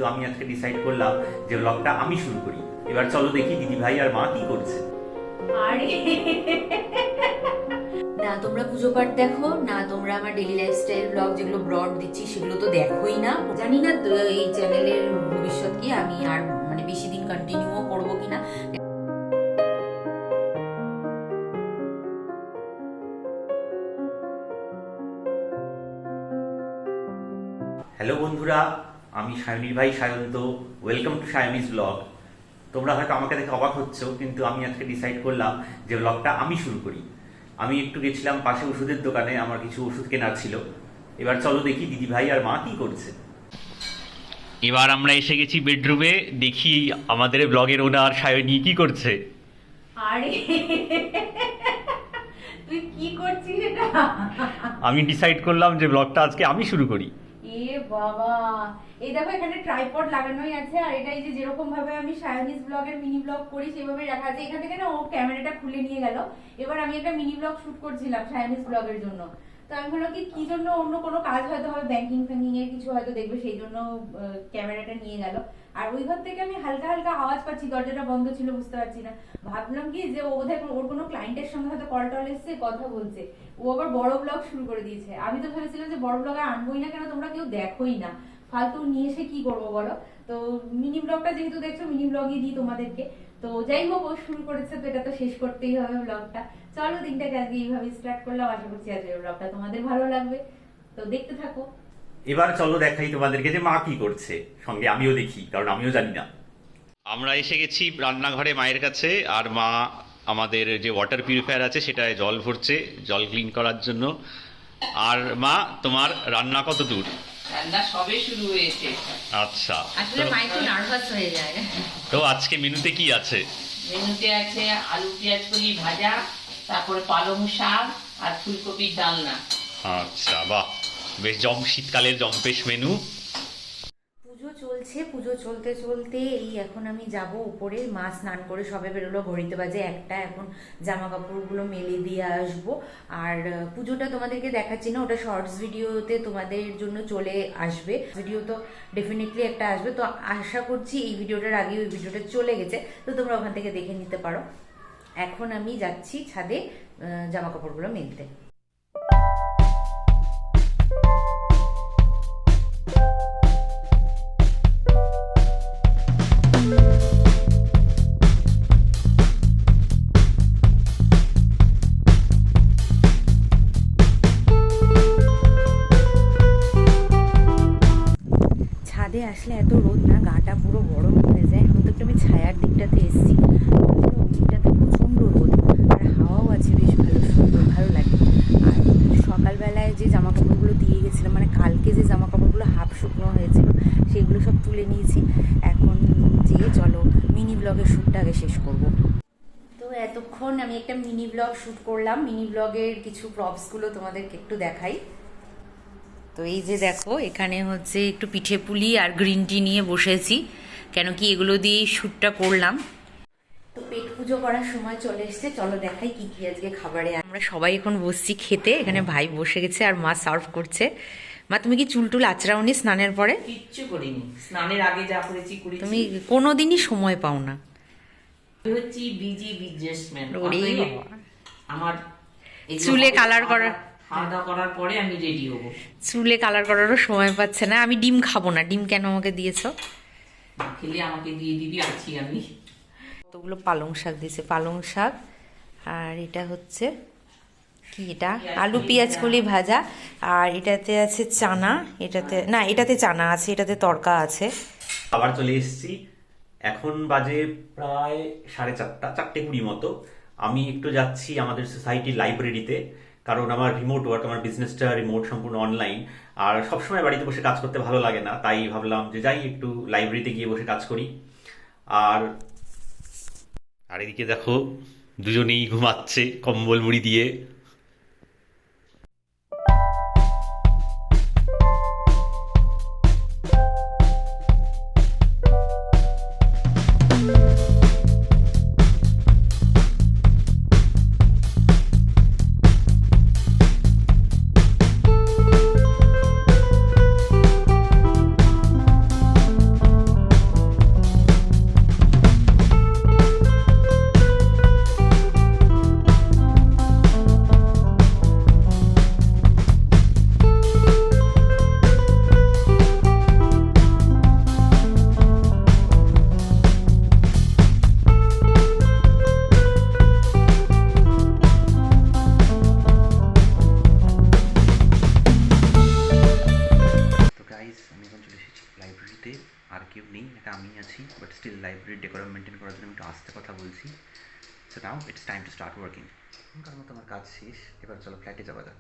কিন্তু আমি আজকে ডিসাইড করলাম যে ব্লগটা আমি শুরু করি। এবার চলো দেখি দিদি ভাই আর মা কি করছে। আরে না তোমরা পুজো পাঠ দেখো না, তোমরা আমার ডেইলি লাইফস্টাইল ব্লগ যেগুলো ব্রড দিচ্ছি সেগুলো তো দেখোই না। জানি না এই চ্যানেলের ভবিষ্যৎ কি, আমি আর মানে বেশি দিন কন্টিনিউও করবো কিনা। হ্যালো বন্ধুরা, আমি সায়নীর ভাই Sayanta. Welcome to Sayani's blog. তোমরা হয়তো আমাকে দেখে অবাক হচ্ছ, কিন্তু আমি আজকে ডিসাইড করলাম যে ব্লগটা আমি শুরু করি। আমি একটু গেছিলাম পাশে ওষুধের দোকানে, আমার কিছু ওষুধ কেনার ছিল। এবার চলো দেখি দিদি ভাই আর মা কি করছে। এবার আমরা এসে গেছি বেডরুমে, দেখি আমাদের ব্লগের ওনার সায়নী কি করছে। আরে তুই কি করছিস এটা? আমি ডিসাইড করলাম যে ব্লগটা আজকে আমি শুরু করি। এ বাবা, এই দেখো এখানে ট্রাইপড লাগানোই আছে, আর এটা এই যে যেরকম ভাবে আমি সায়নিজ ব্লগের মিনি ব্লগ করি সেভাবে রাখা আছে। এখান থেকে না ও ক্যামেরাটা খুলে নিয়ে গেল। এবার আমি একটা মিনি ব্লগ শুট করছিলাম সায়নিজ ব্লগের জন্য। তো আমি ভাবলাম কি জন্য, অন্য কোনো কাজ হয়তো হবে, ব্যাংকিং ফ্যাঙ্কিং এর কিছু হয়তো দেখবে, সেই জন্য ক্যামেরাটা নিয়ে গেল। আর ওই ঘর থেকে আমি হালকা হালকা আওয়াজ পাচ্ছি, দরজাটা বন্ধ ছিল, বুঝতে পারছি না। ভাবলাম কি যে ও বোধহয় ওর কোনো ক্লায়েন্টের সঙ্গে হয়তো কল টল এসছে, কথা বলছে। ও আবার বড় ব্লগ শুরু করে দিয়েছে। আমি তো ভেবেছিলাম যে বড় ব্লগ আর আনবোই না, কেন তোমরা কেউ দেখোই না, ফালতু নিয়ে এসে কি করবো বলো। তো মিনি ব্লগটা যেহেতু দেখছো, মিনি ব্লগই দিই তোমাদেরকে। তো যাই হোক, ও শুরু করেছে তো এটা তো শেষ করতেই হবে ব্লগটা। চলো দিনটাকে আজকে এইভাবে স্টার্ট করলাম, আশা করছি আজকের ব্লগটা তোমাদের ভালো লাগবে, তো দেখতে থাকো। এবার চলো দেখাই তোমাদেরকে যে মা কি করছে, সঙ্গে আমিও দেখি, কারণ আমিও জানি না। আমরা এসে গেছি রান্নাঘরে মায়ের কাছে, আর মা আমাদের যে ওয়াটার পিউরিফায়ার আছে সেটায় জল ভরছে, জল ক্লিন করার জন্য। আর মা, তোমার রান্না কত দূর? রান্না সবে শুরু হয়েছে। আচ্ছা, আসলে মা একটু নার্ভাস হয়ে যায়। তো আজকে মেনুতে কি আছে? মেনুতে আছে আলু পেঁয়াজ কলি ভাজা, তারপরে পালং শাক আর ফুলকপির ডালনা। আচ্ছা, বাহ, বেশ শীতকালের জম্পেশ মেনু। পুজো চলছে, পুজো চলতে চলতে এই এখন আমি যাব উপরে। মা স্নান করে সবে বেরোলো, ঘড়িতে বাজে 1টা। এখন জামা কাপড়গুলো মেলে দিয়ে আসবো। আর পুজোটা তোমাদেরকে দেখাচ্ছি না, ওটা শর্টস ভিডিওতে তোমাদের জন্য চলে আসবে। ভিডিও তো ডেফিনেটলি একটা আসবে, তো আশা করছি এই ভিডিওটার আগে ওই ভিডিওটা চলে গেছে, তো তোমরা ওখান থেকে দেখে নিতে পারো। এখন আমি যাচ্ছি ছাদে জামা কাপড়গুলো মেলতে। ছাদে আসলে এত রোদ না, গাটা পুরো গরম হয়ে যায়। এখন তো একটু আমি ছায়ার দিকটাতে এসেছি, ওইটাতে প্রচণ্ড রোদ, আর হাওয়াও আছে বেশ ভালো, সুন্দর ভালো লাগে। আর সকালবেলায় যে জামা কাপড়গুলো দিয়ে গেছিলাম, মানে কালকে যে জামা কাপড়গুলো হাফ শুকনো হয়েছিল সেগুলো সব তুলে নিয়েছি। এখন যেয়ে চলো মিনি ব্লগের শ্যুটটা আগে শেষ করব। তো এতক্ষণ আমি একটা মিনি ব্লগ শ্যুট করলাম। মিনি ব্লগের কিছু প্রপসগুলো তোমাদেরকে একটু দেখাই। তো এই যে দেখো, এখানে হচ্ছে একটু পিঠে পুলি আর গ্রিন টি নিয়ে বসেছি, কেন কি এগুলো দিয়েই শ্যুটটা করলাম। তো পেট পুজো করার সময় চলে এসছে, চলো দেখাই কি কি আজকে খাবারে। আমরা সবাই এখন বসছি খেতে, এখানে ভাই বসে গেছে আর মা সার্ভ করছে। মা, তুমি কি চুল টুল আঁচড়াওনি স্নানের পরে? কিচ্ছু করিনি, স্নানের আগে যা করেছি করেছি। তুমি কোনোদিনই সময় পাও না। আমি হচ্ছি বিজি বিজনেসম্যান। ওরে বাবা। আমার চুলে কালার করার, খাওয়া দাওয়া করার পরে আমি রেডি হবো। চুলে কালার করারও সময় পাচ্ছে না। আমি ডিম খাবো না, ডিম কেন আমাকে দিয়েছো? খেলে আমাকে দিয়ে দিবি, আছি আমি। কতগুলো পালং শাক দিয়েছে, পালং শাক। আর এটা হচ্ছে কি, এটা আলু পেঁয়াজ কলি ভাজা। আর এটাতে আছে চানা, এটাতে না, এটাতে চানা আছে, এটাতে তরকা আছে। আবার চলে এসেছি, এখন বাজে প্রায় 4:30, 4:20 মতো। আমি একটু যাচ্ছি আমাদের সোসাইটির লাইব্রেরিতে, কারণ আমার রিমোট ওয়ার্ক, আমার বিজনেসটা রিমোট, সম্পূর্ণ অনলাইন। আর সবসময় বাড়িতে বসে কাজ করতে ভালো লাগে না, তাই ভাবলাম যে যাই একটু লাইব্রেরিতে গিয়ে বসে কাজ করি। আর এদিকে দেখো, দুজনেই ঘুমাচ্ছে কম্বল মুড়ি দিয়ে। মুহূর্তে আর কেউ নেই, এটা আমি আছি, বাট স্টিল লাইব্রেরির ডেকোরাম মেনটেন করার জন্য একটু আস্তে কথা বলছি। So now it's time to start working. কারণ মতো আমার কাজ শেষ, এবার চলো ফ্ল্যাটে যাওয়া যাক।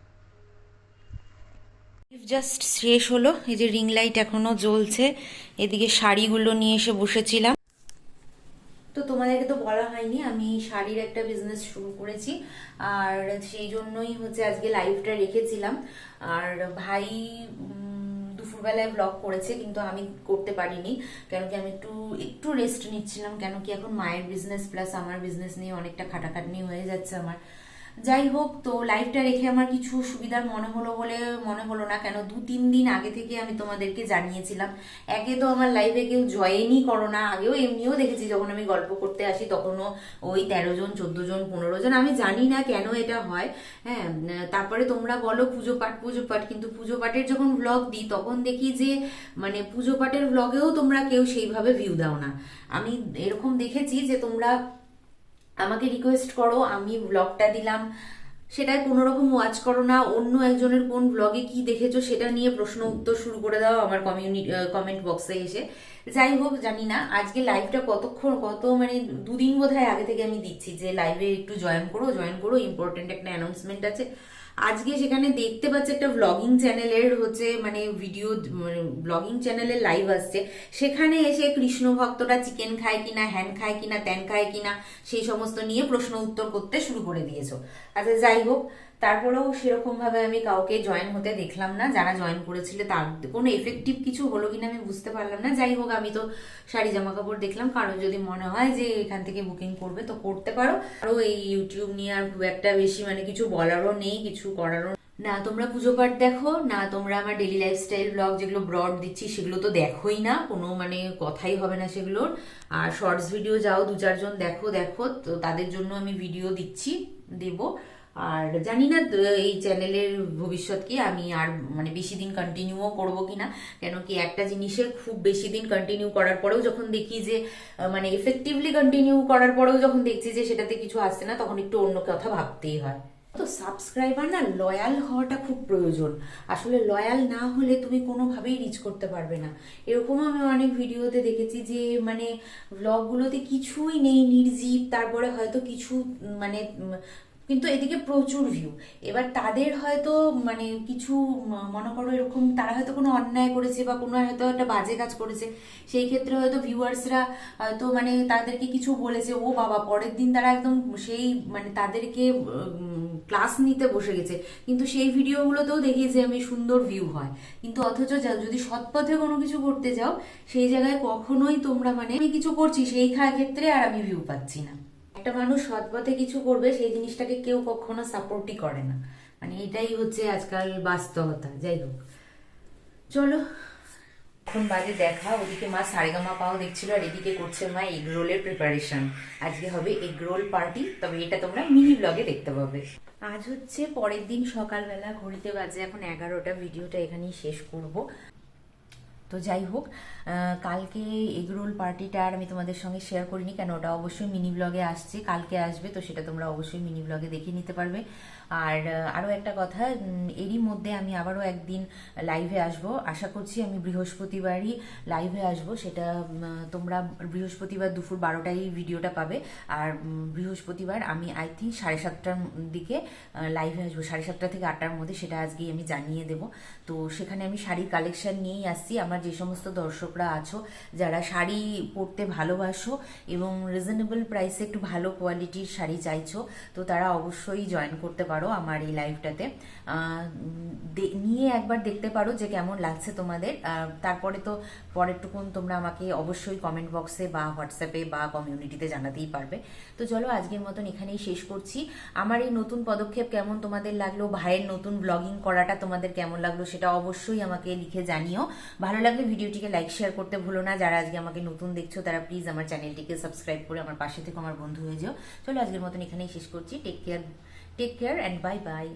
জাস্ট শেষ হলো, এই যে রিং লাইট এখনো জ্বলছে, এদিকে শাড়িগুলো নিয়ে এসে বসেছিলাম। তো তোমাদেরকে তো বলা হয়নি আমি শাড়ির একটা বিজনেস শুরু করেছি, আর সেই জন্যই হচ্ছে আজকে লাইভটা রেখেছিলাম। আর ভাই দুপুরবেলায় ব্লগ করেছে, কিন্তু আমি করতে পারিনি, কেন কি আমি একটু রেস্ট নিচ্ছিলাম, কেন কি এখন মায়ের বিজনেস প্লাস আমার বিজনেস নিয়ে অনেকটা খাটাখাটনি হয়ে যাচ্ছে আমার। যাই হোক, তো লাইভটা রেখে আমার কিছু সুবিধার মনে হলো বলে মনে হলো না, কেন 2-3 দিন আগে থেকে আমি তোমাদেরকে জানিয়েছিলাম। একে তো আমার লাইভে কেউ জয়েনই করো না, আগেও এমনিও দেখেছি যখন আমি গল্প করতে আসি তখনও ওই 13 জন 14 জন 15 জন, আমি জানি না কেন এটা হয়। হ্যাঁ, তারপরে তোমরা বলো পুজো পাঠ, কিন্তু পুজো পাঠের যখন ব্লগ দিই তখন দেখি যে মানে পুজো পাঠের ব্লগেও তোমরা কেউ সেইভাবে ভিউ দাও না। আমি এরকম দেখেছি যে তোমরা আমাকে রিকোয়েস্ট করো, আমি ব্লগটা দিলাম, সেটায় কোনো রকম ওয়াচ করো না, অন্য একজনের কোন ব্লগে কি দেখেছো সেটা নিয়ে প্রশ্ন উত্তর শুরু করে দাও আমার কমেন্ট বক্সে এসে। যাই হোক, জানি না আজকে লাইভটা কত মানে 2 দিন বোধহয় আগে থেকে আমি দিচ্ছি যে লাইভে একটু জয়েন করো, ইম্পর্টেন্ট একটা অ্যানাউন্সমেন্ট আছে। আজকে সেখানে দেখতে পাচ্ছি একটা ব্লগিং চ্যানেলের হচ্ছে মানে ভিডিও, ব্লগিং চ্যানেলের লাইভ আসছে, সেখানে এসে কৃষ্ণ ভক্তরা চিকেন খায় কিনা, হ্যান খায় কিনা, ত্যান খায় কিনা, সেই সমস্ত নিয়ে প্রশ্ন উত্তর করতে শুরু করে দিয়েছো। আচ্ছা যাই হোক, তারপরেও সেরকম ভাবে আমি কাউকে জয়েন হতে দেখলাম না, যারা জয়েন করেছিল তার কোনো এফেক্টিভ কিছু হলো কিনা আমি বুঝতে পারলাম না। যাই হোক, আমি তো শাড়ি জামা কাপড় দেখলাম, কারো যদি মনে হয় যে এখান থেকে বুকিং করবে তো করতে পারো। আরও এই ইউটিউব নিয়ে আর খুব একটা বেশি মানে কিছু বলারও নেই, কিছু করারও না। তোমরা পুজো পাঠ দেখো না, তোমরা আমার ডেলি লাইফস্টাইল ব্লগ যেগুলো ব্রড দিচ্ছি সেগুলো তো দেখোই না, কোনো মানে কথাই হবে না সেগুলোর। আর শর্টস ভিডিও যাও 2-4 জন দেখো, তো তাদের জন্য আমি ভিডিও দেব। আর জানি না এই চ্যানেলের ভবিষ্যৎ কি, আমি আর মানে বেশি দিন কন্টিনিউও করবো কিনা, কেন কি একটা জিনিসের খুব বেশি দিন কন্টিনিউ করার পরেও যখন দেখি যে মানে এফেক্টিভলি কন্টিনিউ করার পরেও যখন দেখছি যে সেটাতে কিছু আসছে না, তখন একটু অন্য কথা ভাবতেই হয়। তো সাবস্ক্রাইবার না লয়াল হওয়াটা খুব প্রয়োজন, আসলে লয়াল না হলে তুমি কোনোভাবেই রিচ করতে পারবে না। এরকম আমি অনেক ভিডিওতে দেখেছি যে মানে ব্লগগুলোতে কিছুই নেই, নির্জীব, তারপরে হয়তো কিছু মানে কিন্তু এদিকে প্রচুর ভিউ। এবার তাদের হয়তো মানে কিছু মনে করো এরকম, তারা হয়তো কোনো অন্যায় করেছে বা কোনো হয়তো একটা বাজে কাজ করেছে, সেই ক্ষেত্রে হয়তো ভিউয়ার্সরা হয়তো মানে তাদেরকে কিছু বলেছে, ও বাবা পরের দিন তারা একদম সেই মানে তাদেরকে ক্লাস নিতে বসে গেছে। কিন্তু সেই ভিডিওগুলোতেও দেখি যে আমি সুন্দর ভিউ হয়, কিন্তু অথচ যদি সৎ পথে কোনো কিছু করতে যাও সেই জায়গায় কখনোই তোমরা মানে আমি কিছু করছি সেই ক্ষেত্রে আর আমি ভিউ পাচ্ছি না। একটা মানুষ সৎ পথে কিছু করবে সেই জিনিসটাকে কেউ কখনো সাপোর্টই করে না, মানে এটাই হচ্ছে আজকাল বাস্তবতা। যাই হোক, চলো এখন বাজে দেখা, ওদিকে মা সারেগামা পাও দেখছিল আর এদিকে করছে মা এগ রোলের প্রিপারেশন। আজকে হবে এগ রোল পার্টি, তবে এটা তোমরা মিনি ব্লগে দেখতে পাবে। আজ হচ্ছে পরের দিন সকালবেলা, ঘড়িতে বাজে এখন 11টা, ভিডিওটা এখানেই শেষ করব। তো যাই হোক, কালকে এগরোল পার্টিটা আর আমি তোমাদের সঙ্গে শেয়ার করিনি, কেন ওটা অবশ্যই মিনি ব্লগে আসছে, কালকে আসবে, তো সেটা তোমরা অবশ্যই মিনি ব্লগে দেখে নিতে পারবে। আর আরও একটা কথা, এরই মধ্যে আমি আবারও একদিন লাইভে আসব, আশা করছি আমি বৃহস্পতিবারই লাইভে আসব, সেটা তোমরা বৃহস্পতিবার দুপুর 12টায় ভিডিওটা পাবে। আর বৃহস্পতিবার আমি আই থিঙ্ক 7:30টার দিকে লাইভে আসবো, 7:30 থেকে 8টার মধ্যে, সেটা আজকেই আমি জানিয়ে দেব। তো সেখানে আমি শাড়ির কালেকশন নিয়েই আসছি। আমার যে সমস্ত দর্শকরা আছো যারা শাড়ি পরতে ভালোবাসো এবং রিজনেবল প্রাইসে একটু ভালো কোয়ালিটির শাড়ি চাইছো, তো তারা অবশ্যই জয়েন করতে পারো আমার এই লাইভটাতে, নিয়ে একবার দেখতে পারো যে কেমন লাগছে তোমাদের। তারপরে তো পরেরটুকুন তোমরা আমাকে অবশ্যই কমেন্ট বক্সে বা হোয়াটসঅ্যাপে বা কমিউনিটিতে জানাতেই পারবে। তো চলো আজকের মতন এখানেই শেষ করছি। আমার এই নতুন পদক্ষেপ কেমন তোমাদের লাগলো, ভাইয়ের নতুন ব্লগিং করাটা তোমাদের কেমন লাগলো সেটা অবশ্যই আমাকে লিখে জানিও। ভালো লাগলে ভিডিওটিকে লাইক শেয়ার করতে ভুলো না। যারা আজকে আমাকে নতুন দেখছো তারা প্লিজ আমার চ্যানেলটিকে সাবস্ক্রাইব করে আমার পাশে থেকে আমার বন্ধু হয়ে যাও। চলো আজকের মতন এখানেই শেষ করছি। Take care and bye by.